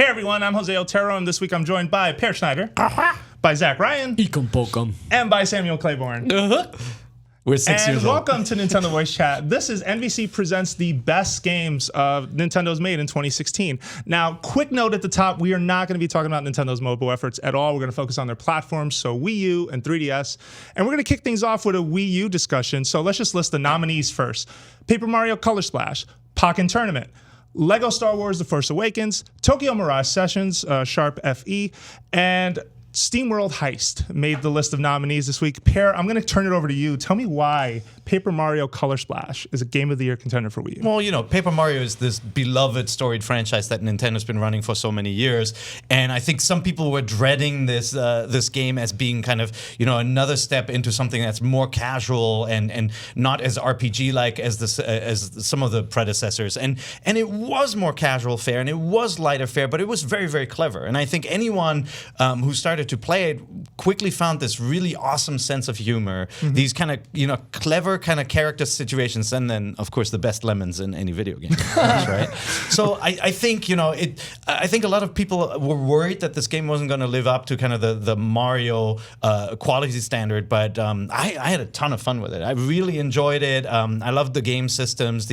Hey everyone, I'm Jose Otero, and this week I'm joined by Per Schneider, by Zach Ryan, and by Samuel Claiborne. We're 6 years old. Welcome to Nintendo Voice Chat. This is NVC presents the best games Nintendo's made in 2016. Now, quick note at the top, we are not going to be talking about Nintendo's mobile efforts at all. We're going to focus on their platforms, so Wii U and 3DS. And we're going to kick things off with a Wii U discussion. So let's just list the nominees first. Paper Mario Color Splash, Pokken Tournament, Lego Star Wars The Force Awakens, Tokyo Mirage Sessions, Sharp FE, and SteamWorld Heist made the list of nominees this week. Per, I'm going to turn it over to you. Tell me why Paper Mario Color Splash is a Game of the Year contender for Wii U. Well, you know, Paper Mario is this beloved storied franchise that Nintendo's been running for so many years, and I think some people were dreading this this game as being kind of, you know, another step into something that's more casual and not as RPG-like as some of the predecessors. And it was more casual fare and it was lighter fare, but it was very, very clever. And I think anyone who started to play it quickly found this really awesome sense of humor, these kind of, you know, clever kind of character situations, and then of course the best lemons in any video game, right? So I think, you know, I think a lot of people were worried that this game wasn't going to live up to kind of the Mario quality standard, but I had a ton of fun with it. I really enjoyed it. I loved the game systems,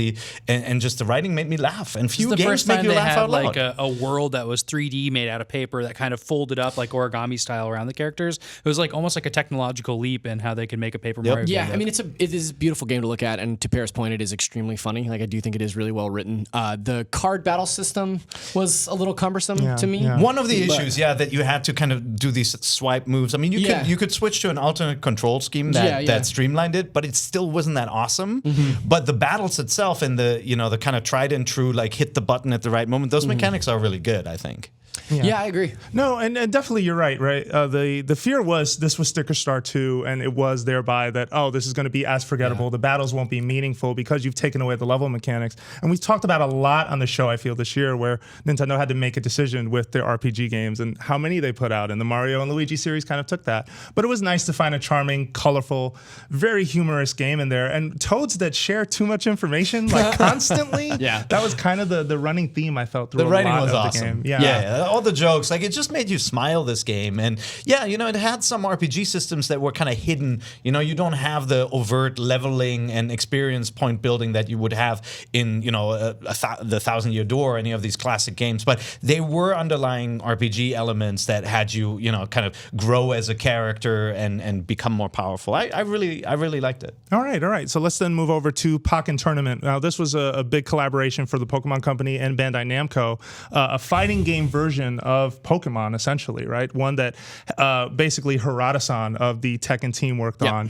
and just the writing made me laugh. And few games make you laugh out loud. Like a world that was 3D made out of paper that kind of folded up like origami style around the characters. It was like almost like a technological leap in how they could make a Paper Mario game. Yeah, I mean, it is a beautiful game to look at, and to Per's point, it is extremely funny. Like, I do think it is really well written. The card battle system was a little cumbersome to me. Yeah. One of the issues, that you had to kind of do these swipe moves. I mean, you could switch to an alternate control scheme that streamlined it, but it still wasn't that awesome. But the battles itself and the kind of tried and true, like hit the button at the right moment, those mechanics are really good, I think. Yeah, I agree. No, and definitely you're right? The fear was this was Sticker Star 2, and it was thereby that, this is going to be as forgettable. Yeah. The battles won't be meaningful because you've taken away the level mechanics. And we've talked about a lot on the show, I feel, this year, where Nintendo had to make a decision with their RPG games and how many they put out. And the Mario and Luigi series kind of took that. But it was nice to find a charming, colorful, very humorous game in there. And toads that share too much information, like constantly. That was kind of the running theme I felt through the writing was of awesome. The game. All the jokes, like, it just made you smile, this game. And it had some RPG systems that were kind of hidden. You know, you don't have the overt leveling and experience point building that you would have in, the Thousand Year Door or any of these classic games, but they were underlying RPG elements that had you, kind of grow as a character and become more powerful. I really liked it. All right. So let's then move over to Pokken Tournament. Now, this was a big collaboration for the Pokemon Company and Bandai Namco, a fighting game version of Pokemon, essentially, right? One that basically Harada-san of the Tekken team worked on,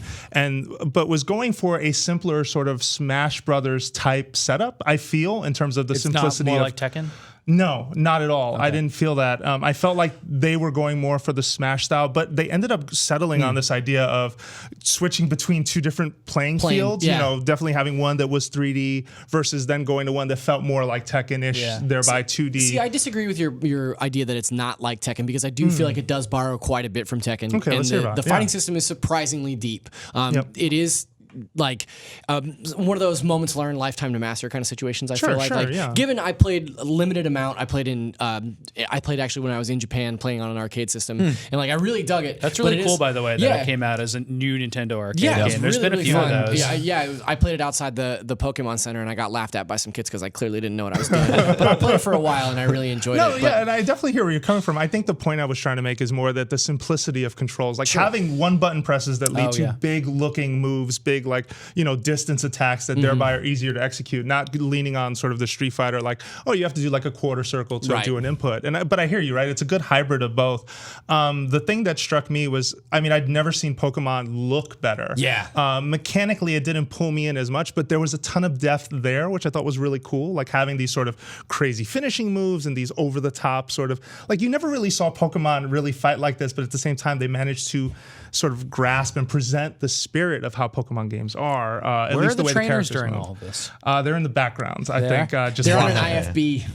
but was going for a simpler sort of Smash Brothers type setup, I feel, in terms of the simplicity. It's not more like Tekken? No, not at all. Okay. I didn't feel that. I felt like they were going more for the Smash style, but they ended up settling on this idea of switching between two different playing fields. Yeah. Definitely having one that was 3D versus then going to one that felt more like Tekken-ish, thereby 2D. See, I disagree with your idea that it's not like Tekken, because I do feel like it does borrow quite a bit from Tekken. Okay, and let's hear about it. The fighting system is surprisingly deep. It is like one of those moments learned, lifetime to master kind of situations. I feel like given I played a limited amount, I played actually when I was in Japan playing on an arcade system, and like I really dug it. That's really cool, by the way, that it came out as a new Nintendo arcade game. There's been a few of those. I played it outside the Pokemon Center, and I got laughed at by some kids because I clearly didn't know what I was doing. But I played it for a while, and I really enjoyed it. And I definitely hear where you're coming from. I think the point I was trying to make is more that the simplicity of controls, like having one button presses that lead to big looking moves, big distance attacks that thereby are easier to execute, not leaning on sort of the Street Fighter, like, you have to do like a quarter circle to do an input. But I hear you, right? It's a good hybrid of both. The thing that struck me was, I'd never seen Pokemon look better. Mechanically, it didn't pull me in as much, but there was a ton of depth there, which I thought was really cool, like having these sort of crazy finishing moves and these over-the-top sort of, like, you never really saw Pokemon really fight like this, but at the same time, they managed to sort of grasp and present the spirit of how Pokemon games are. At Where least are the the way trainers the during move. all of this? They're in the backgrounds, I think. Just they're on an IFB.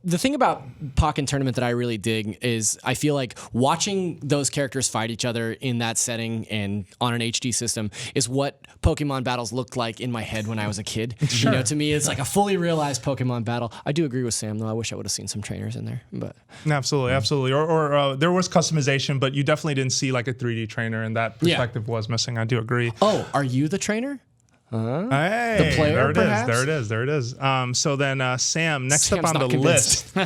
the thing about Pokken Tournament that I really dig is I feel like watching those characters fight each other in that setting and on an HD system is what Pokemon battles looked like in my head when I was a kid. Sure. You know, to me, it's like a fully realized Pokemon battle. I do agree with Sam, though. I wish I would have seen some trainers in there. But absolutely. Or there was customization, but you definitely didn't see like a 3D trainer, and that perspective was missing. I do agree. Oh, are you the trainer? Hey, the player, there it is. So then, Sam, next Sam's up on the list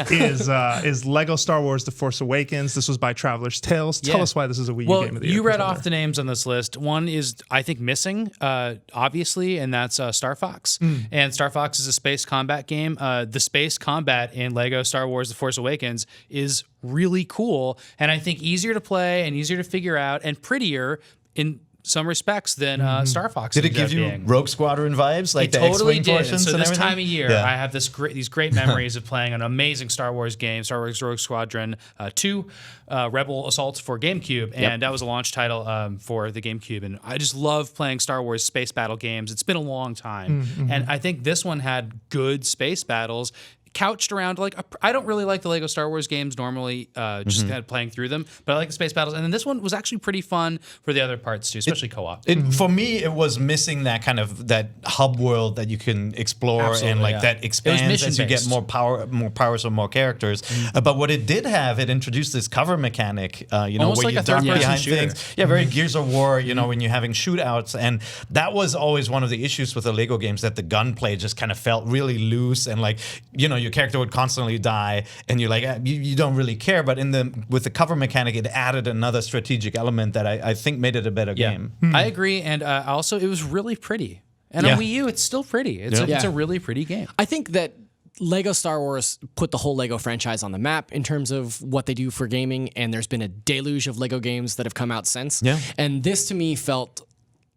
is Lego Star Wars: The Force Awakens. This was by Traveler's Tales. Tell us why this is a Wii U game of the year. You read off the names on this list. One is, I think, missing, obviously, and that's Star Fox. And Star Fox is a space combat game. The space combat in Lego Star Wars: The Force Awakens is really cool, and I think easier to play and easier to figure out and prettier in some respects than Star Fox. Did it give you Rogue Squadron vibes? Like it totally did. And so this time of year, I have these great memories of playing an amazing Star Wars game, Star Wars Rogue Squadron 2, Rebel Assault for GameCube, and that was a launch title for the GameCube. And I just love playing Star Wars space battle games. It's been a long time, and I think this one had good space battles. Couched around, like, I don't really like the Lego Star Wars games normally, just kind of playing through them, but I like the space battles. And then this one was actually pretty fun for the other parts too, especially co-op. For me, it was missing that kind of that hub world that you can explore and like that expands as you get more power, so more characters. But what it did have, it introduced this cover mechanic, you know, almost where like you a duck behind shooter. things. Yeah, very Gears of War, you know, when you're having shootouts. And that was always one of the issues with the Lego games, that the gunplay just kind of felt really loose, and like, you know, your character would constantly die, and you're like, you don't really care. But with the cover mechanic, it added another strategic element that I think made it a better game. I agree, and also it was really pretty. And on Wii U, it's still pretty. It's a really pretty game. I think that Lego Star Wars put the whole Lego franchise on the map in terms of what they do for gaming, and there's been a deluge of Lego games that have come out since. Yeah. And this to me felt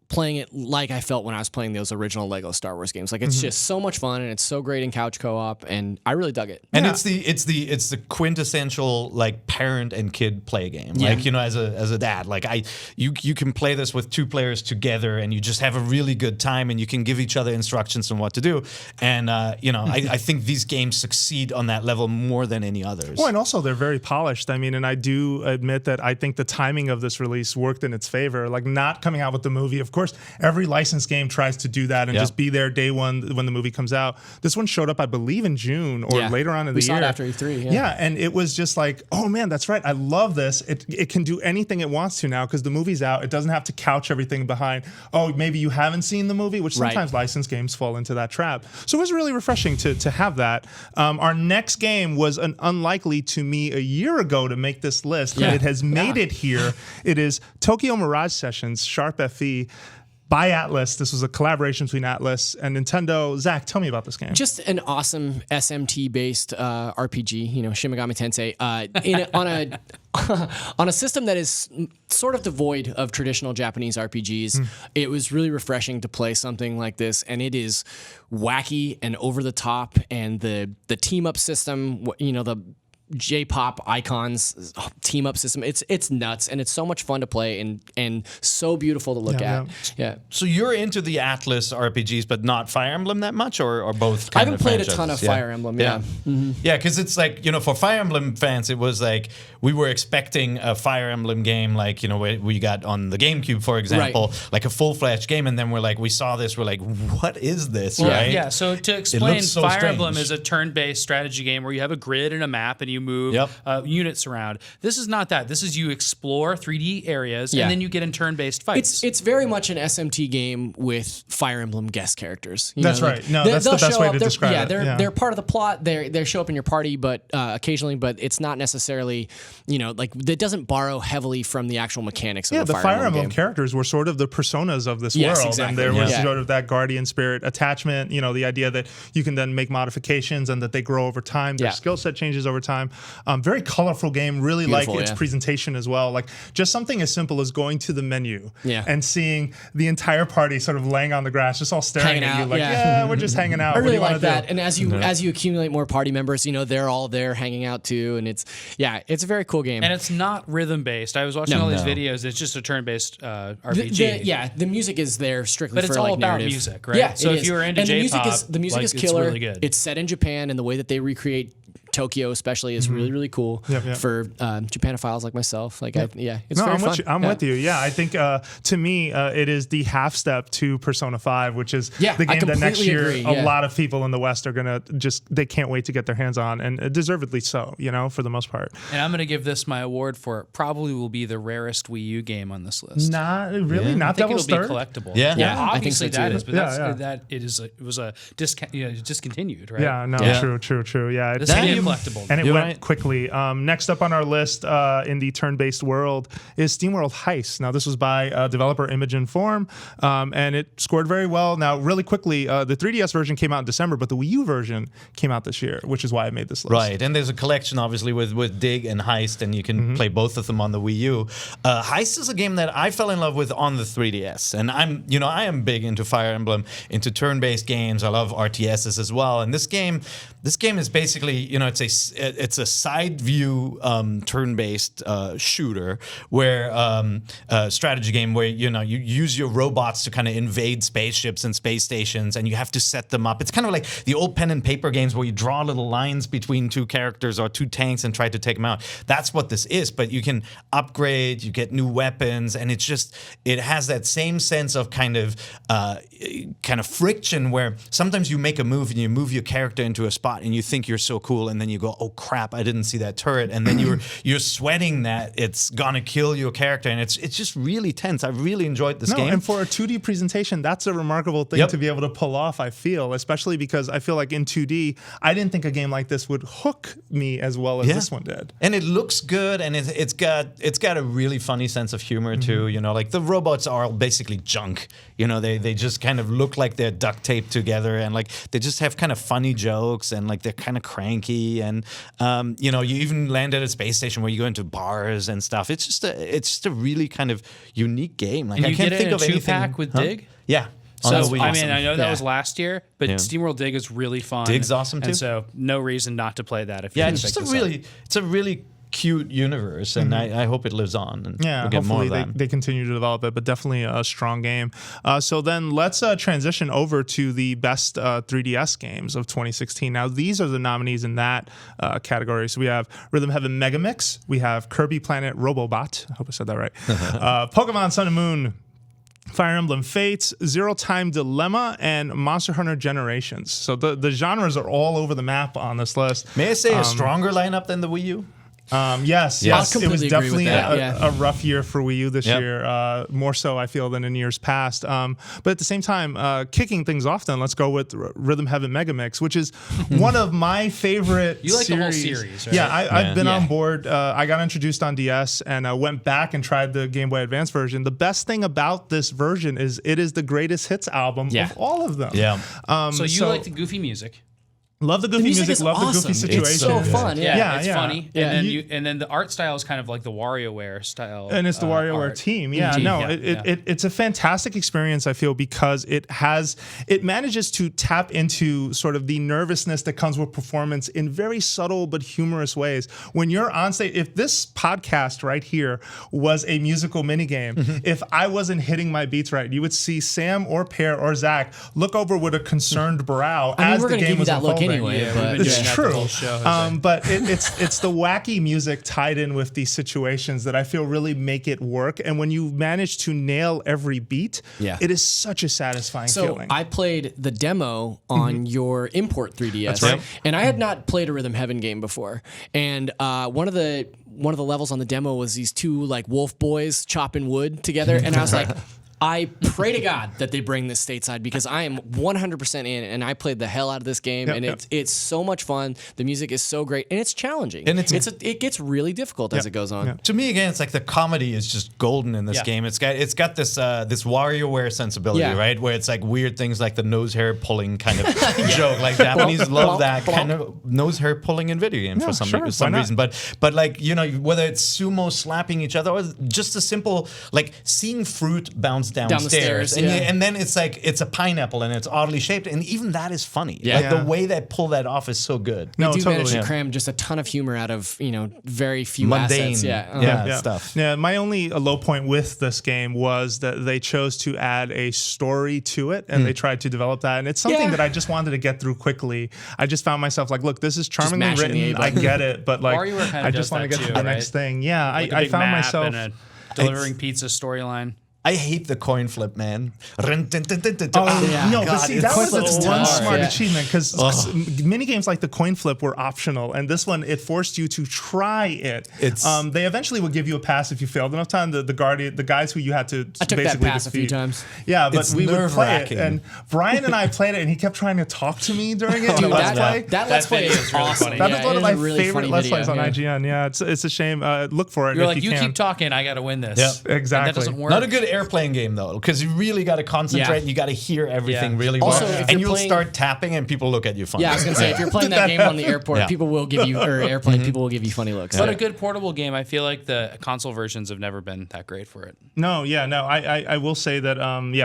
playing it like I felt when I was playing those original Lego Star Wars games. Like, it's just so much fun, and it's so great in couch co-op, and I really dug it. And it's the quintessential like parent and kid play game. Like, you know, as a dad, like you can play this with two players together, and you just have a really good time, and you can give each other instructions on what to do. And you know, I think these games succeed on that level more than any others. Well, and also they're very polished. I mean, and I do admit that I think the timing of this release worked in its favor. Like, not coming out with the movie, of course, every licensed game tries to do that and just be there day one when the movie comes out. This one showed up, I believe, in June or later on in the year. We saw it after E3. Yeah, and it was just like, oh man, that's right. I love this. It can do anything it wants to now because the movie's out. It doesn't have to couch everything behind, oh, maybe you haven't seen the movie, which sometimes licensed games fall into that trap. So it was really refreshing to have that. Our next game was an unlikely to me a year ago to make this list, and it has made it here. It is Tokyo Mirage Sessions, Sharp FE, by Atlas. This was a collaboration between Atlas and Nintendo. Zach, tell me about this game. Just an awesome SMT-based RPG, you know, Shin Megami Tensei, on a system that is sort of devoid of traditional Japanese RPGs. It was really refreshing to play something like this, and it is wacky and over the top, and the team-up system, you know, the J-pop icons team up system. It's nuts, and it's so much fun to play and so beautiful to look at. Yeah. So you're into the Atlas RPGs, but not Fire Emblem that much, or both? I haven't played a ton of Fire Emblem. Yeah, because it's like, you know, for Fire Emblem fans, it was like we were expecting a Fire Emblem game, like, you know, we got on the GameCube, for example, like a full-fledged game, and then we saw this, we're like, what is this, right? Yeah. So to explain, Fire Emblem is a turn-based strategy game where you have a grid and a map, and you move units around. This is not that. This is you explore 3D areas, and then you get in turn-based fights. It's very much an SMT game with Fire Emblem guest characters. That's right. No, that's the best way to describe it. They're part of the plot. They show up in your party, but occasionally, but it's not necessarily, you know, like, it doesn't borrow heavily from the actual mechanics of the Fire Emblem characters were sort of the personas of this world. Exactly. And there was sort of that guardian spirit attachment, you know, the idea that you can then make modifications and that they grow over time, their skill set changes over time. time. Very colorful game. Really Beautiful, like its presentation as well. Like just something as simple as going to the menu and seeing the entire party sort of laying on the grass, just all staring at you like, we're just hanging out. I really like that. And as you accumulate more party members, they're all there hanging out too, and it's a very cool game. And it's not rhythm based. I was watching all these videos. It's just a turn based RPG. The music is there strictly but for it's all about narrative. music, right? Yeah, so if you were into J-pop, the music is killer. It's really good. It's set in Japan, and the way that they recreate Tokyo especially is really, really cool for Japanophiles like myself. Like, it's very fun. I'm with you. Yeah, I think to me, it is the half step to Persona 5, which is the game that next year a lot of people in the West are gonna they can't wait to get their hands on, and deservedly so. For the most part. And I'm gonna give this my award for it. Probably will be the rarest Wii U game on this list. Not really, not Devil's Third. It'll be collectible. Yeah, obviously I think so that too. is, but that it was a discontinued, right? Yeah, no, true. Yeah, this can be collectible, and it went quickly. Next up on our list in the turn-based world is SteamWorld Heists. Now, this was by developer Imogen Form, and it scored very well. Now, really quickly, the 3DS version came out in December, but the Wii U version came out this year, which is why I made this list. Right, and there's a collection, obviously, with Dig and Heist, and you can play both of them on the Wii U. Heist is a game that I fell in love with on the 3DS, and I am big into Fire Emblem, into turn-based games. I love RTSs as well, and this game is basically, it's a side view turn-based shooter where strategy game where you use your robots to kind of invade spaceships and space stations, and you have to set them up. It's kind of like the old pen and paper games where you draw little lines between two characters or two tanks and try to take them out. That's what this is, but you can upgrade, you get new weapons, and it has that same sense of kind of friction where sometimes you make a move and you move your character into a spot and you think you're so cool, and then you go, oh crap, I didn't see that turret, and then you're sweating that it's gonna kill your character, and it's just really tense. I really enjoyed this game. And for a 2D presentation, that's a remarkable thing to be able to pull off, I feel, especially because I feel like in 2D, I didn't think a game like this would hook me as well as this one did. And it looks good, and it's got a really funny sense of humor too. Like the robots are basically junk. They just kind of look like they're duct taped together, and like they just have kind of funny jokes, and like they're kind of cranky, and you even land at a space station where you go into bars and stuff. It's just a really kind of unique game. Like, and I can't think of anything. 2-pack with Dig? Yeah. So I know that was last year, but SteamWorld Dig is really fun. Dig's awesome too. And so no reason not to play that if you it's a really cute universe, and I hope it lives on. And we'll get more of that. They continue to develop it, but definitely a strong game. So then let's transition over to the best 3DS games of 2016. Now, these are the nominees in that category. So we have Rhythm Heaven Mega Mix, we have Kirby Planet Robobot, I hope I said that right, Pokemon Sun and Moon, Fire Emblem Fates, Zero Time Dilemma, and Monster Hunter Generations. So the genres are all over the map on this list. May I say a stronger lineup than the Wii U? Yes. It was definitely a rough year for Wii U this year, more so I feel than in years past. But at the same time, kicking things off, then let's go with Rhythm Heaven Mega Mix, which is one of my favorite. You like the whole series, right? Yeah, I've been on board. I got introduced on DS and went back and tried the Game Boy Advance version. The best thing about this version is it is the greatest hits album of all of them. Yeah. So you like the goofy music. Love the goofy music, love the goofy situation. It's so fun. It's funny. And then the art style is kind of like the WarioWare style. And it's the WarioWare team. It's a fantastic experience, I feel, because it manages to tap into sort of the nervousness that comes with performance in very subtle but humorous ways. When you're on stage, if this podcast right here was a musical minigame, if I wasn't hitting my beats right, you would see Sam or Pear or Zach look over with a concerned brow as the game was unfolding. Anyway, but it's true. But it's the wacky music tied in with these situations that I feel really make it work. And when you manage to nail every beat, it is such a satisfying feeling. I played the demo on your import 3DS, and I had not played a Rhythm Heaven game before. And one of the levels on the demo was these two like wolf boys chopping wood together, and I was like, I pray to God that they bring this stateside because I am 100% in, and I played the hell out of this game, and it's so much fun. The music is so great, and it's challenging, and it gets really difficult as it goes on. To me, again, it's like the comedy is just golden in this game. It's got this this WarioWare sensibility, right? Where it's like weird things like the nose hair pulling kind of joke. Like Japanese love that kind of nose hair pulling in video games for some reason. But like, you know, whether it's sumo slapping each other or just a simple like seeing fruit bounce downstairs, and then it's like it's a pineapple and it's oddly shaped, and even that is funny. Like the way they pull that off is so good. They do manage to cram just a ton of humor out of, you know, very few mundane assets. Stuff. Yeah, my only low point with this game was that they chose to add a story to it, and they tried to develop that, and it's something that I just wanted to get through quickly. I just found myself like, look, this is charmingly written. I get it, but like I just want to get to the next thing. Yeah, like I found myself and a delivering pizza storyline. I hate the coin flip, man. But see, that was one smart achievement because mini games like the coin flip were optional, and this one it forced you to try it. They eventually would give you a pass if you failed enough time. The guys who you had to I took basically that pass defeat. A few times. Yeah, but we would play it, and Brian and I played it, and he kept trying to talk to me during it. Dude, Let's play. That Let's Play is really awesome. That is one of my favorite Let's Plays on IGN. Yeah, it's a shame. Look for it. You're if like, you can. keep talking, I got to win this. Yeah, exactly. And that doesn't work. Not a good airplane game though, because you really got to concentrate. You got to hear everything really well, and you'll start tapping, and people look at you funny. Yeah, I was gonna say if you're playing that game on the airport, people will give you people will give you funny looks. But a good portable game, I feel like the console versions have never been that great for it. No. I will say that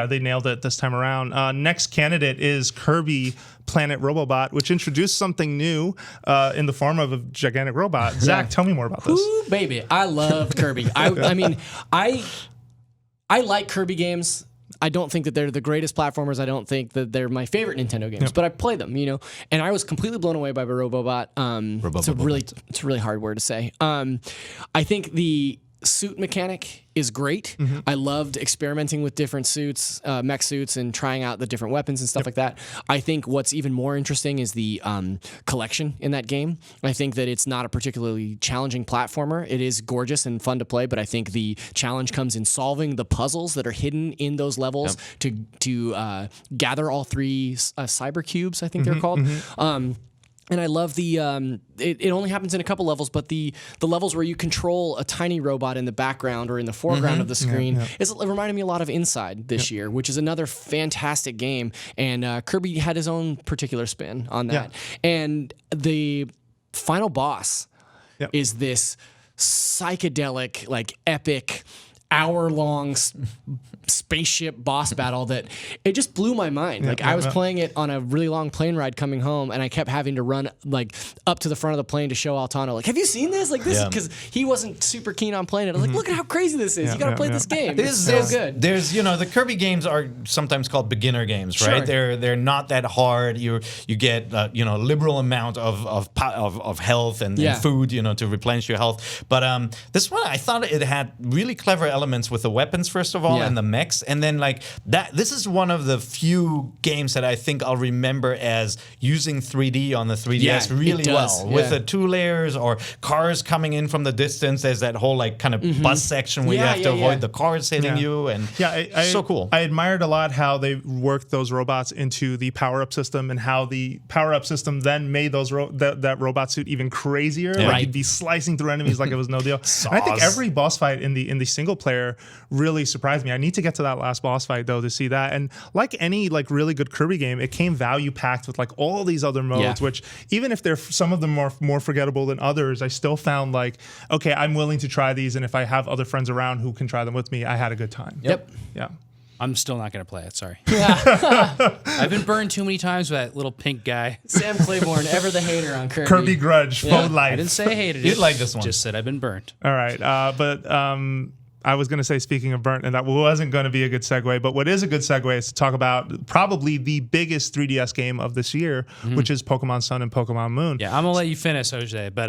they nailed it this time around. Next candidate is Kirby Planet Robobot, which introduced something new in the form of a gigantic robot. Zach, tell me more about this. Ooh, baby, I love Kirby. I mean, I like Kirby games. I don't think that they're the greatest platformers. I don't think that they're my favorite Nintendo games, but I play them, you know. And I was completely blown away by Robobot. It's a really hard word to say. I think the suit mechanic is great. I loved experimenting with different suits, mech suits, and trying out the different weapons and stuff like that. I think what's even more interesting is the collection in that game. I think that it's not a particularly challenging platformer. It is gorgeous and fun to play, but I think the challenge comes in solving the puzzles that are hidden in those levels to gather all three cyber cubes, I think they're called. And I love the it only happens in a couple levels, but the levels where you control a tiny robot in the background or in the foreground of the screen it reminded me a lot of Inside this year, which is another fantastic game. And Kirby had his own particular spin on that. And the final boss is this psychedelic, like epic, hour-long spaceship boss battle that it just blew my mind. I was playing it on a really long plane ride coming home, and I kept having to run like up to the front of the plane to show Altano, like, have you seen this? Like this, because he wasn't super keen on playing it. I was like, look at how crazy this is. You got to play this game. It's so good. There's the Kirby games are sometimes called beginner games, right? They're not that hard. You get liberal amount of health and food, to replenish your health. But this one, I thought it had really clever elements with the weapons first of all, and the mechs, and then like that. This is one of the few games that I think I'll remember as using 3D on the 3DS really well, with the 2 layers or cars coming in from the distance. There's that whole like kind of bus section where you have to avoid the cars hitting you, and so cool. I admired a lot how they worked those robots into the power-up system, and how the power-up system then made those that robot suit even crazier. Like you'd be slicing through enemies like it was no deal. And I think every boss fight in the single player really surprised me. I need to get to that last boss fight though to see that. And like any like really good Kirby game, it came value packed with like all these other modes, which even if they're some of them are more forgettable than others, I still found like, okay, I'm willing to try these, and if I have other friends around who can try them with me, I had a good time. Yeah. I'm still not going to play it. Sorry. I've been burned too many times with that little pink guy. Sam Claiborne, ever the hater on Kirby. Kirby grudge, full life. I didn't say I hated it. You'd like this one. Just said I've been burnt. All right. But I was going to say, speaking of burnt, and that wasn't going to be a good segue, but what is a good segue is to talk about probably the biggest 3DS game of this year, which is Pokemon Sun and Pokemon Moon. Yeah, I'm going to let you finish, Jose, but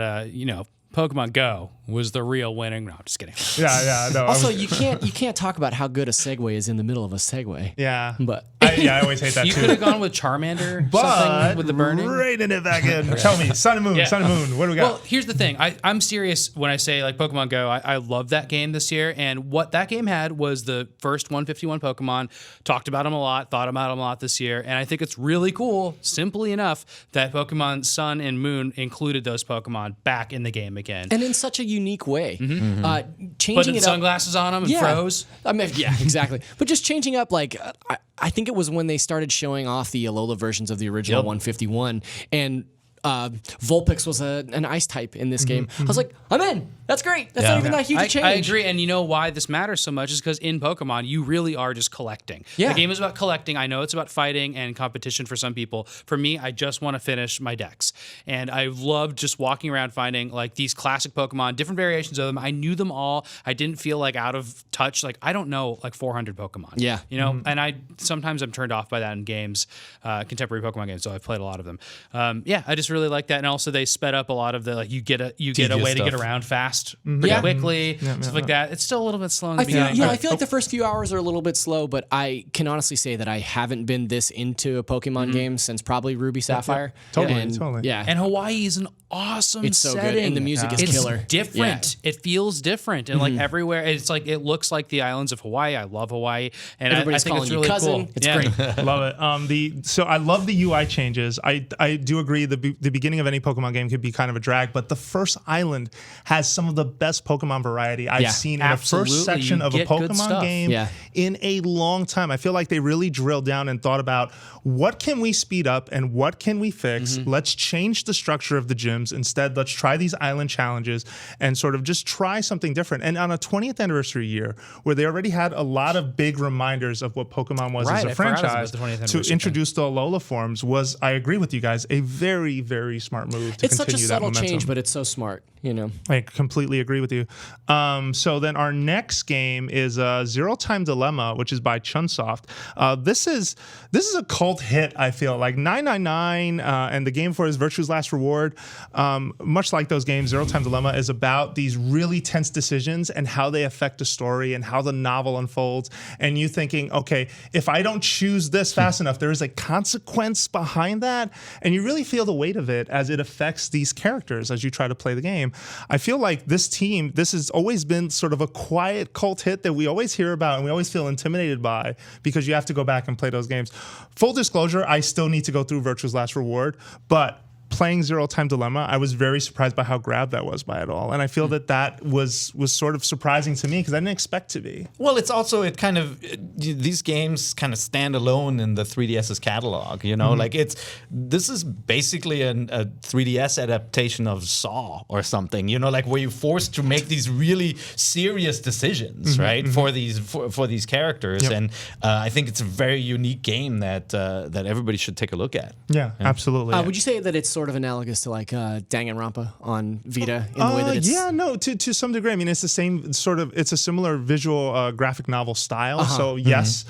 Pokemon Go was the real winning. No, I'm just kidding. Yeah. No, also, you can't talk about how good a segue is in the middle of a segue. Yeah, but I I always hate that You too. could have gone with Charmander, But something with the burning. Raiding it back in. Tell me, Sun and Moon, Sun and Moon. What do we got? Well, here's the thing. I'm serious when I say like Pokemon Go. I love that game this year, and what that game had was the first 151 Pokemon. Talked about them a lot, thought about them a lot this year, and I think it's really cool, simply enough, that Pokemon Sun and Moon included those Pokemon back in the game again. And in such a unique way. Changing Putting it up. sunglasses on them and froze. I mean, yeah, exactly. But just changing up, like, I think it was when they started showing off the Alola versions of the original 151, and Vulpix was an ice type in this game. I was like, I'm in. That's great. That's not even that huge a change. I agree. And you know why this matters so much is because in Pokemon, you really are just collecting. Yeah. The game is about collecting. I know it's about fighting and competition for some people. For me, I just want to finish my decks. And I love just walking around finding like these classic Pokemon, different variations of them. I knew them all. I didn't feel like out of touch. Like I don't know like 400 Pokemon. Yeah. You know, and sometimes I'm turned off by that in games, contemporary Pokemon games. So I've played a lot of them. I just really like that. And also they sped up a lot of the, like you get a way to get around fast pretty quickly, stuff like that. It's still a little bit slow in the beginning. I feel like the first few hours are a little bit slow, but I can honestly say that I haven't been this into a Pokemon game since probably Ruby Sapphire. Totally. Yeah. And Hawaii is an awesome It's so setting. good, and the music is killer. It's different. It feels different, and like everywhere, it's like it looks like the islands of Hawaii. I love Hawaii, and Everybody's I think calling it's you really cousin. cool. It's great. Love it. So I love the UI changes. I do agree the beginning of any Pokemon game could be kind of a drag, but the first island has some of the best Pokemon variety I've seen in the first section of a Pokemon game in a long time. I feel like they really drilled down and thought about what can we speed up and what can we fix. Let's change the structure of the gyms. Instead, let's try these island challenges and sort of just try something different. And on a 20th anniversary year, where they already had a lot of big reminders of what Pokemon was as a franchise, to introduce the Alola forms was, I agree with you guys, a very, very smart move to It's such a continue that subtle momentum. change, but it's so smart, you know. I completely agree with you. So then our next game is Zero Time Dilemma, which is by Chunsoft. This is a cult hit, I feel like. 999 and the game for is Virtue's Last Reward. Much like those games, Zero Time Dilemma is about these really tense decisions and how they affect the story and how the novel unfolds. And you thinking, okay, if I don't choose this fast enough, there is a consequence behind that. And you really feel the weight of it as it affects these characters as you try to play the game. I feel like this has always been sort of a quiet cult hit that we always hear about and we always feel intimidated by because you have to go back and play those games. Full disclosure, I still need to go through Virtue's Last Reward, but playing Zero Time Dilemma, I was very surprised by how grabbed that was by it all. And I feel that was sort of surprising to me because I didn't expect to be. Well, it's also, these games kind of stand alone in the 3DS's catalog, you know? Like this is basically a 3DS adaptation of Saw or something, you know, like where you're forced to make these really serious decisions, right? For these characters. And I think it's a very unique game that everybody should take a look at. Yeah. Absolutely. Would you say that it's sort of analogous to like Danganronpa on Vita in the way that it's... to some degree. I mean, it's the same sort of, it's a similar visual graphic novel style. So yes.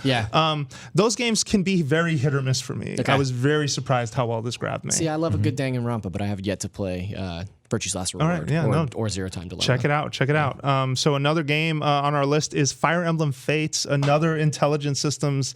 Those games can be very hit or miss for me. I was very surprised how well this grabbed me. See, I love a good Danganronpa, but I have yet to play Virtue's Last Reward or Zero Time Dilemma. Check it out. So another game on our list is Fire Emblem Fates, another Intelligent Systems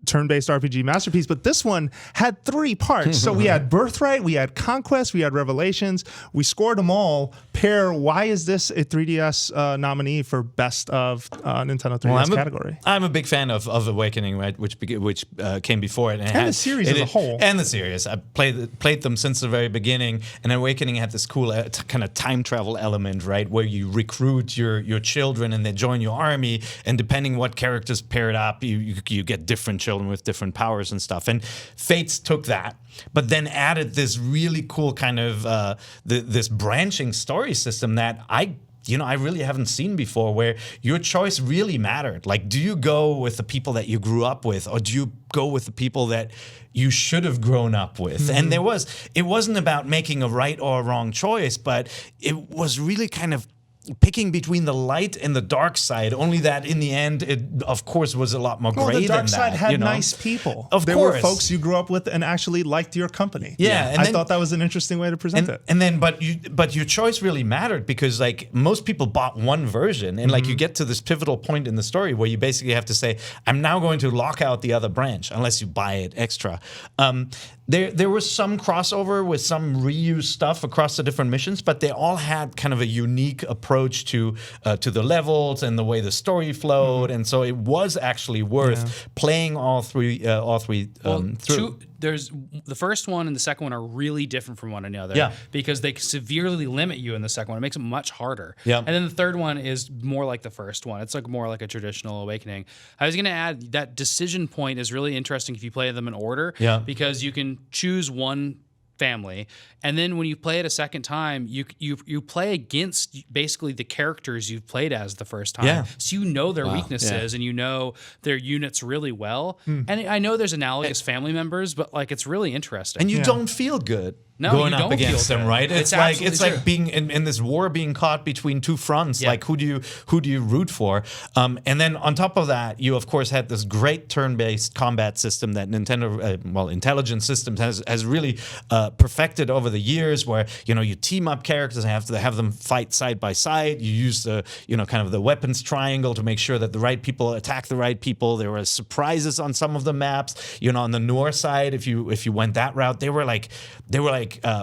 turn-based RPG masterpiece, but this one had 3 parts. So we had Birthright, we had Conquest, we had Revelations. We scored them all. Pear, why is this a 3DS nominee for best of Nintendo 3DS category? I'm a big fan of Awakening, right, which came before it. And the series as a whole. And the series. I played them since the very beginning, and Awakening had this cool kind of time travel element, right, where you recruit your children and they join your army, and depending what characters paired up, you get different children with different powers and stuff. And Fates took that, but then added this really cool kind of this branching story system that I really haven't seen before, where your choice really mattered. Like, do you go with the people that you grew up with, or do you go with the people that you should have grown up with? And it wasn't about making a right or a wrong choice, but it was really kind of picking between the light and the dark side. Only that in the end, it of course was a lot more gray the dark than side that, had you know? nice people. There were folks you grew up with and actually liked your company. Yeah, and I thought that was an interesting way to present it. And then, but your choice really mattered because like most people bought one version, and like you get to this pivotal point in the story where you basically have to say, I'm now going to lock out the other branch unless you buy it extra. There was some crossover with some reused stuff across the different missions, but they all had kind of a unique approach to the levels and the way the story flowed, and so it was actually worth playing all three through. There's the first one and the second one are really different from one another because they severely limit you in the second one. It makes it much harder. And then the third one is more like the first one. It's like more like a traditional Awakening. I was going to add that decision point is really interesting if you play them in order because you can choose one family, and then when you play it a second time, you play against basically the characters you've played as the first time, so you know their weaknesses and you know their units really well. And I know there's analogous family members, but like it's really interesting. And you don't feel good. No, going you up don't against feel them, good. right? It's like being in this war, being caught between two fronts. Like who do you root for? And then on top of that, you of course had this great turn-based combat system that Nintendo, Intelligent Systems has really perfected over the years, where you team up characters and have to have them fight side by side. You use the kind of the weapons triangle to make sure that the right people attack the right people. There were surprises on some of the maps. On the north side, if you went that route, they were like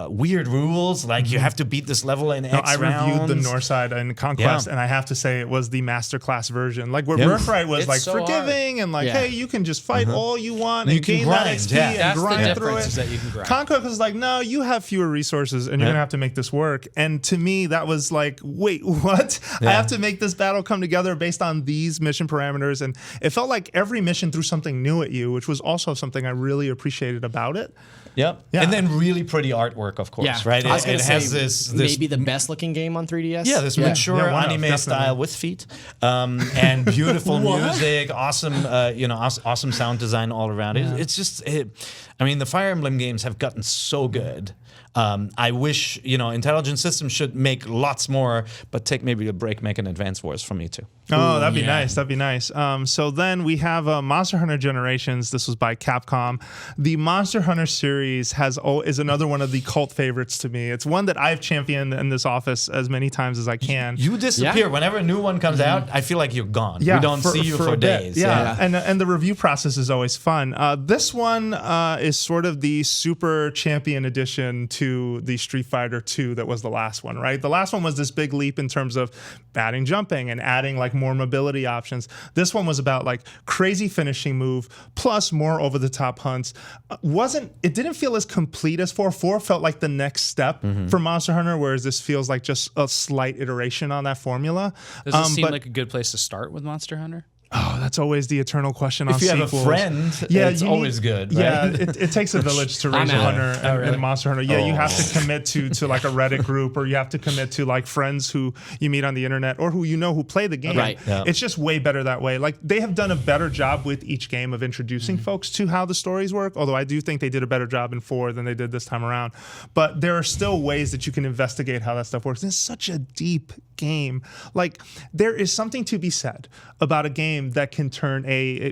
weird rules, like you have to beat this level in X rounds. I reviewed the north side in Conquest, and I have to say it was the masterclass version. Like where Birthright was like so forgiving and like, hey, you can just fight all you want and gain that XP and grind through it. That you can grind. Conquest was like, no, you have fewer resources and you're gonna have to make this work. And to me, that was like, wait, what? I have to make this battle come together based on these mission parameters, and it felt like every mission threw something new at you, which was also something I really appreciated about it. And then really pretty artwork, of course, right? I was It has this maybe the best looking game on 3DS. Yeah, this mature anime style with feet, and beautiful music, awesome, awesome sound design all around. It's just, I mean, the Fire Emblem games have gotten so good. I wish, Intelligent Systems should make lots more, but take maybe a break making Advance Wars from me too. Oh, that'd be nice. That'd be nice. So then we have Monster Hunter Generations. This was by Capcom. The Monster Hunter series is another one of the cult favorites to me. It's one that I've championed in this office as many times as I can. You disappear. Whenever a new one comes out, I feel like you're gone. We don't see you for days. And the review process is always fun. This one is sort of the super champion edition to the Street Fighter 2 that was the last one, right? The last one was this big leap in terms of adding jumping and adding like more mobility options. This one was about like crazy finishing move plus more over the top hunts. It didn't feel as complete as 4. 4 felt like the next step for Monster Hunter, whereas this feels like just a slight iteration on that formula. Does it seem like a good place to start with Monster Hunter? Oh, that's always the eternal question on sequels. If you sequels. have a friend, it's always good, right? Yeah, it takes a village to raise a hunter and Monster Hunter. Yeah, you have to commit to like a Reddit group, or you have to commit to like friends who you meet on the internet or who who play the game. Right. Yeah. It's just way better that way. Like they have done a better job with each game of introducing folks to how the stories work, although I do think they did a better job in 4 than they did this time around. But there are still ways that you can investigate how that stuff works. It's such a deep game. Like there is something to be said about a game that can turn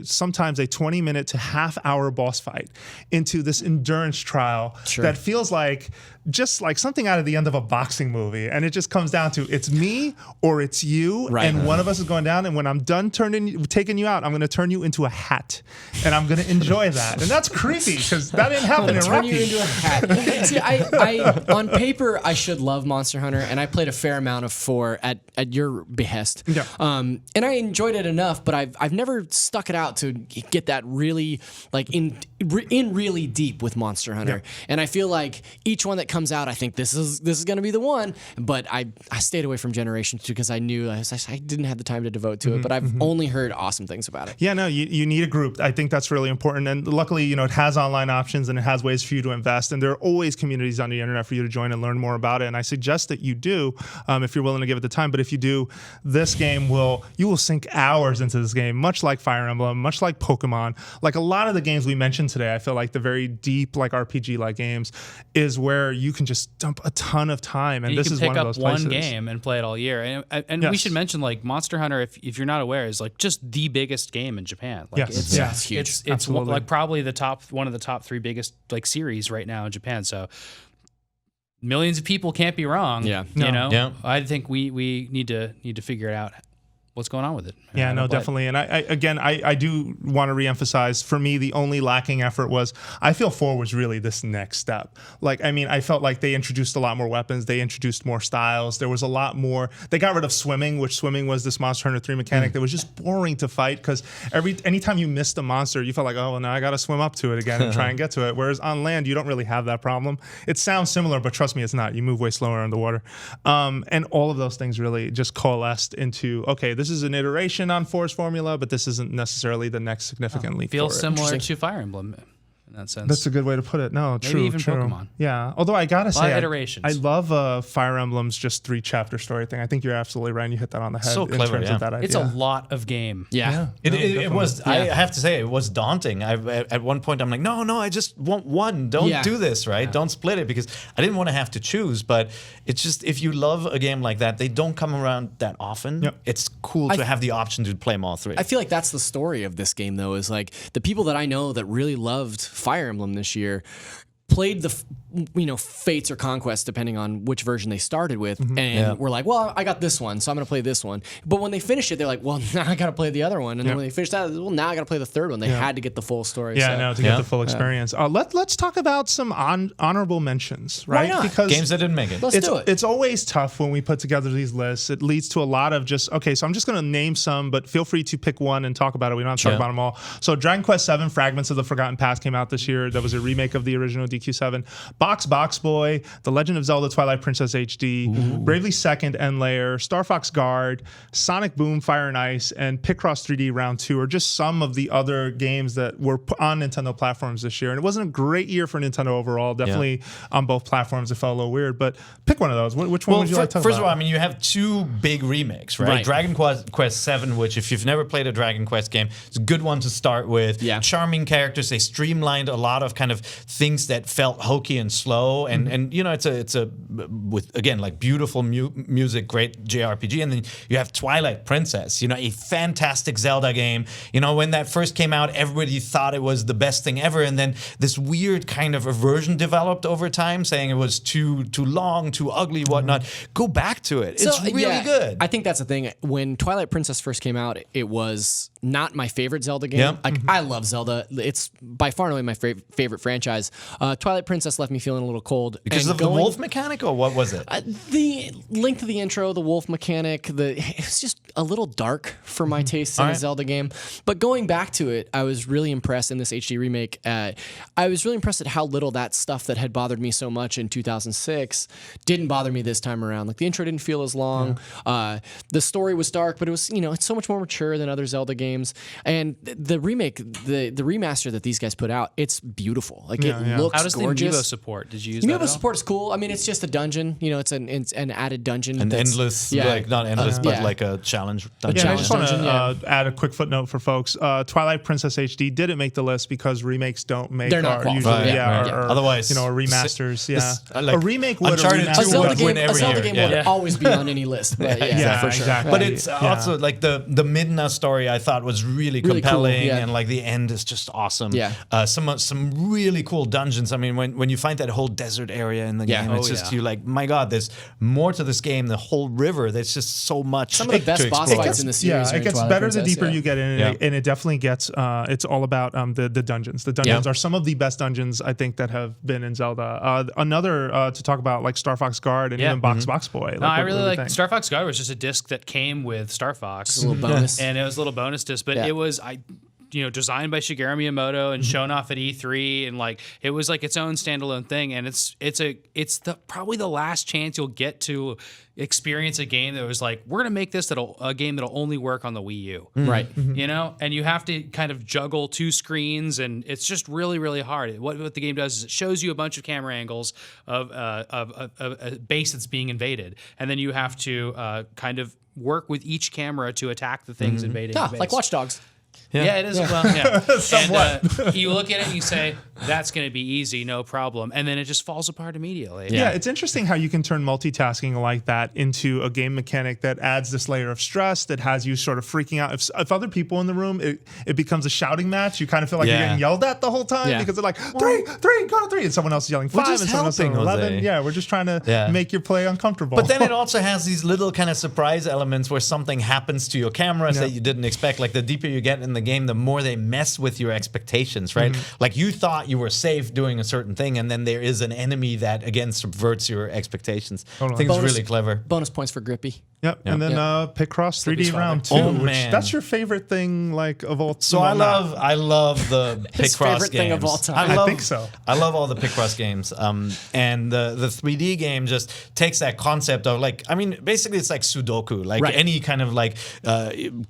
sometimes a 20-minute to half-hour boss fight into this endurance trial that feels like just like something out of the end of a boxing movie, and it just comes down to it's me or it's you, and one of us is going down, and when I'm done taking you out, I'm going to turn you into a hat, and I'm going to enjoy that. And that's creepy because that didn't happen in Rocky. Turn you into a hat. See, I on paper I should love Monster Hunter, and I played a fair amount of 4 at your behest. Yeah. And I enjoyed it enough, but I've never stuck it out to get that really like in really deep with Monster Hunter. Yeah. And I feel like each one that comes out, I think this is going to be the one. But I stayed away from Generations because I knew I didn't have the time to devote to it. But I've only heard awesome things about it. Yeah, no, you need a group. I think that's really important. And luckily, it has online options and it has ways for you to invest. And there are always communities on the internet for you to join and learn more about it. And I suggest that you do if you're willing to give it the time. But if you do, this game you will sink hours into this game, much like Fire Emblem, much like Pokemon, like a lot of the games we mentioned today, I feel like the very deep like RPG-like games is where you can just dump a ton of time, and this is one of those places. You can pick up one game and play it all year. And we should mention, like, Monster Hunter, if you're not aware, is like just the biggest game in Japan. Like, it's huge. It's like probably one of the top 3 biggest like series right now in Japan. So millions of people can't be wrong. Yeah. You know? Yeah. I think we need to figure it out. What's going on with it? Yeah, no, definitely. And I do want to reemphasize, for me, the only lacking effort was, I feel 4 was really this next step. Like, I mean, I felt like they introduced a lot more weapons. They introduced more styles. There was a lot more. They got rid of swimming, which swimming was this Monster Hunter 3 mechanic that was just boring to fight, because anytime you missed a monster, you felt like, oh, well, now I got to swim up to it again and try and get to it. Whereas on land, you don't really have that problem. It sounds similar, but trust me, it's not. You move way slower underwater. And all of those things really just coalesced into, okay, this is an iteration on 4's formula, but this isn't necessarily the next significant leap. Feels similar to Fire Emblem in that sense. That's a good way to put it. No, maybe even Pokemon. Yeah, although I gotta say, iterations. I love Fire Emblem's just 3-chapter story thing. I think you're absolutely right. And you hit that on the head. So clever, in terms of that idea. It's a lot of game. Yeah. It was. Yeah. I have to say, it was daunting. At one point, I'm like, no, I just want one. Don't do this, right? Don't split it, because I didn't want to have to choose. But it's just, if you love a game like that, they don't come around that often. Yep. It's cool to have the option to play them all 3. I feel like that's the story of this game, though, is like the people that I know that really loved Fire Emblem this year played the Fates or Conquests, depending on which version they started with, and we're like, well, I got this one, so I'm gonna play this one. But when they finish it, they're like, well, now I gotta play the other one. And then when they finish that, well, now I gotta play the third one. They had to get the full story. To get the full experience. Let's talk about some honorable mentions, right? Why not? Because games that didn't make it. Let's do it. It's always tough when we put together these lists. It leads to a lot of just, okay, so I'm just gonna name some, but feel free to pick one and talk about it. We don't have to talk about them all. So Dragon Quest VII Fragments of the Forgotten Past came out this year. That was a remake of the original DQ7. Box Boy, The Legend of Zelda Twilight Princess HD, Bravely Second End Layer, Star Fox Guard, Sonic Boom Fire and Ice, and Picross 3D Round 2 are just some of the other games that were on Nintendo platforms this year. And it wasn't a great year for Nintendo overall. Definitely on both platforms, it felt a little weird. But pick one of those. Which one would you like to talk about? First of all, I mean, you have 2 big remakes, right? Dragon Quest 7, which, if you've never played a Dragon Quest game, it's a good one to start with. Yeah. Charming characters. They streamlined a lot of kind of things that felt hokey and slow, and you know, it's a with, again, like beautiful music, great JRPG. And then you have Twilight Princess, you know, a fantastic Zelda game. You know, when that first came out, everybody thought it was the best thing ever, and then this weird kind of aversion developed over time, saying it was too long, too ugly, whatnot. Go back to it. It's really good. I think that's the thing. When Twilight Princess first came out, it was not my favorite Zelda game. Like, I love Zelda. It's by far and away my favorite franchise. Twilight Princess left me feeling a little cold. Because of the wolf mechanic, or what was it? The length of the intro, the wolf mechanic, it's just a little dark for my taste in a Zelda game. But going back to it, I was really impressed in this HD remake. I was really impressed at how little that stuff that had bothered me so much in 2006 didn't bother me this time around. Like, the intro didn't feel as long. The story was dark, but it was, it's so much more mature than other Zelda games. And the remake, the remaster that these guys put out, it's beautiful. Like, it looks gorgeous. How does the Amiibo support? Did you use that? Amiibo support is cool. I mean, it's just a dungeon. It's an added dungeon. An endless, like, not endless, but like a challenge dungeon. Yeah, I just want to add a quick footnote for folks. Twilight Princess HD didn't make the list because remakes don't make. They're not usually, or otherwise, or remasters. Like a remake would Uncharted 2 would win every year. A Zelda game would always be on any list. But for sure. Exactly. But it's also like the Midna story, I thought was really compelling, and like the end is just awesome. Some really cool dungeons. I mean, when you find that whole desert area in the game, it's just you're like, my God, there's more to this game. The whole river, there's just so much. Some of the best boss fights in the series. It gets better the deeper you get in it, and it definitely gets. It's all about the dungeons. The dungeons are some of the best dungeons I think that have been in Zelda. Another to talk about, like Star Fox Guard and even Box Boy. Like, no, I really like Star Fox Guard. Was just a disc that came with Star Fox, a little bonus, and it was a little bonus disc. But it was designed by Shigeru Miyamoto and shown off at E3, and like it was like its own standalone thing. And it's probably the last chance you'll get to experience a game that was like, we're gonna make this a game that'll only work on the Wii U, right? And you have to kind of juggle 2 screens, and it's just really, really hard. What the game does is it shows you a bunch of camera angles of a base that's being invaded, and then you have to kind of work with each camera to attack the things invading. Like Watch Dogs. Yeah, it is. Well, yeah. Somewhat. And, you look at it and you say, that's going to be easy, no problem. And then it just falls apart immediately. Yeah, it's interesting how you can turn multitasking like that into a game mechanic that adds this layer of stress that has you sort of freaking out. If other people in the room, it becomes a shouting match. You kind of feel like you're getting yelled at the whole time because they're like, three, go to 3. And someone else is yelling 5 and someone else is yelling 11. Jose. Yeah, we're just trying to make your play uncomfortable. But then it also has these little kind of surprise elements where something happens to your cameras that you didn't expect. Like the deeper you get in the game, the more they mess with your expectations, right? Like you thought you were safe doing a certain thing, and then there is an enemy that again subverts your expectations. I think it's really clever. Bonus points for Grippy. Yep. And then Picross 3D round 2. Oh, which man. That's your favorite thing, like, of all time. So I love the His Picross favorite games. thing of all time. I think so. I love all the Picross games. And the 3D game just takes that concept of like, I mean, basically it's like Sudoku, like any kind of like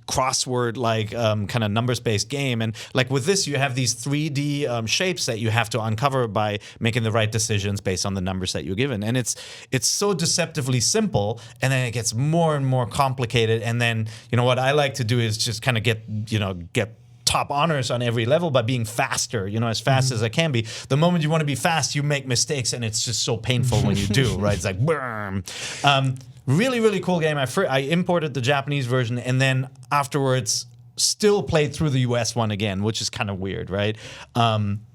crossword, like kind of numbers-based game. And like with this, you have these 3D shapes that you have to uncover by making the right decisions based on the numbers that you're given. And it's so deceptively simple, and then it gets more and more complicated. And then, you know, what I like to do is just kind of get top honors on every level by being faster, you know, as fast as I can be. The moment you want to be fast, you make mistakes, and it's just so painful when you do, right? It's like, boom. Really, really cool game. I imported the Japanese version, and then afterwards still played through the US one again, which is kind of weird, right?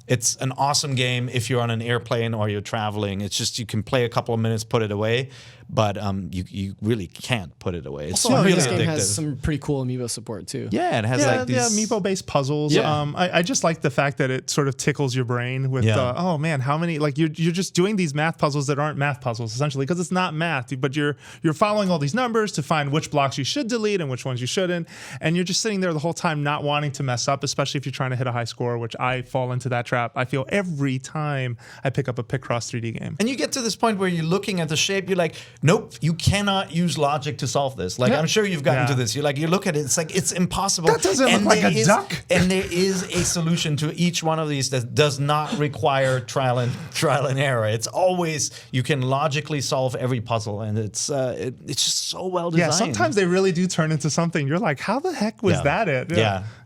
It's an awesome game if you're on an airplane or you're traveling. It's just you can play a couple of minutes, put it away, but you really can't put it away. It's Also, really this addictive. game has some pretty cool amiibo support too. Yeah, it has like these Amiibo-based puzzles. Yeah. I just like the fact that it sort of tickles your brain with, oh man, how many, like you're just doing these math puzzles that aren't math puzzles essentially, because it's not math, but you're following all these numbers to find which blocks you should delete and which ones you shouldn't, and you're just sitting there the whole time not wanting to mess up, especially if you're trying to hit a high score, which I fall into that trap. I feel every time I pick up a Picross 3D game. And you get to this point where you're looking at the shape, you're like, nope, you cannot use logic to solve this. Like, I'm sure you've gotten to this. You look at it, it's like, it's impossible. That doesn't look like a duck. And there is a solution to each one of these that does not require trial and error. It's always, you can logically solve every puzzle, and it's just so well designed. Yeah, sometimes they really do turn into something. You're like, how the heck was that it?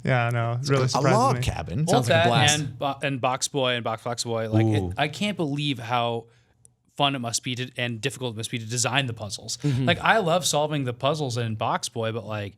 Yeah, no, it really surprised me. A log cabin. Well, Sounds like a blast. and Box Boy and Box Boy, like I can't believe how fun it must be and difficult it must be to design the puzzles. Like I love solving the puzzles in Box Boy, but like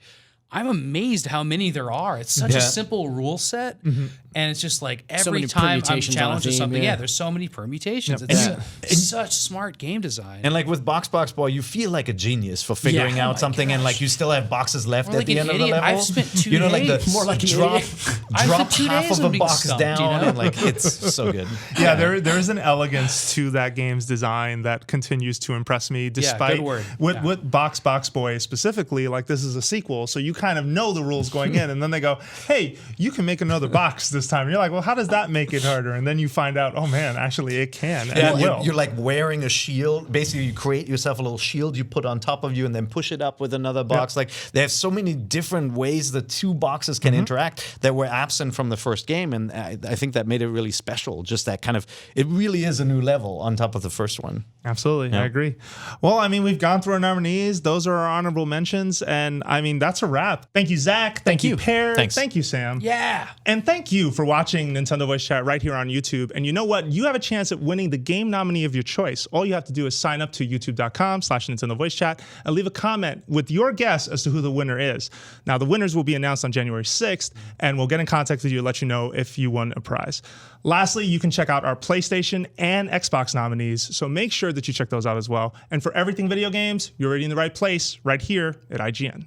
I'm amazed how many there are. It's such a simple rule set, and it's just like every time I'm challenged with something, there's so many permutations. It's such smart game design. And like with Box Boy, you feel like a genius for figuring out something, and like you still have boxes left at the end of the level. I've spent 2 days. Like the more like drop half of a box stumped, down, and like it's so good. Yeah, there is an elegance to that game's design that continues to impress me, despite good word. With Box Boy specifically. Like this is a sequel, so you kind of know the rules going in, and then they go, hey, you can make another box this time. And you're like, well, how does that make it harder? And then you find out, oh man, actually it can. And it will. You're like wearing a shield. Basically, you create yourself a little shield you put on top of you, and then push it up with another box. Like they have so many different ways the two boxes can interact that were absent from the first game, and I think that made it really special. Just that kind of, it really is a new level on top of the first one. Absolutely, I agree. Well, I mean, we've gone through our nominees. Those are our honorable mentions, and I mean, that's a wrap. Thank you, Zach. Thank you, Pear. Thanks. Thank you, Sam. Yeah. And thank you for watching Nintendo Voice Chat right here on YouTube. And you know what? You have a chance at winning the game nominee of your choice. All you have to do is sign up to youtube.com/Nintendo Voice Chat and leave a comment with your guess as to who the winner is. Now, the winners will be announced on January 6th, and we'll get in contact with you to let you know if you won a prize. Lastly, you can check out our PlayStation and Xbox nominees, so make sure that you check those out as well. And for everything video games, you're already in the right place right here at IGN.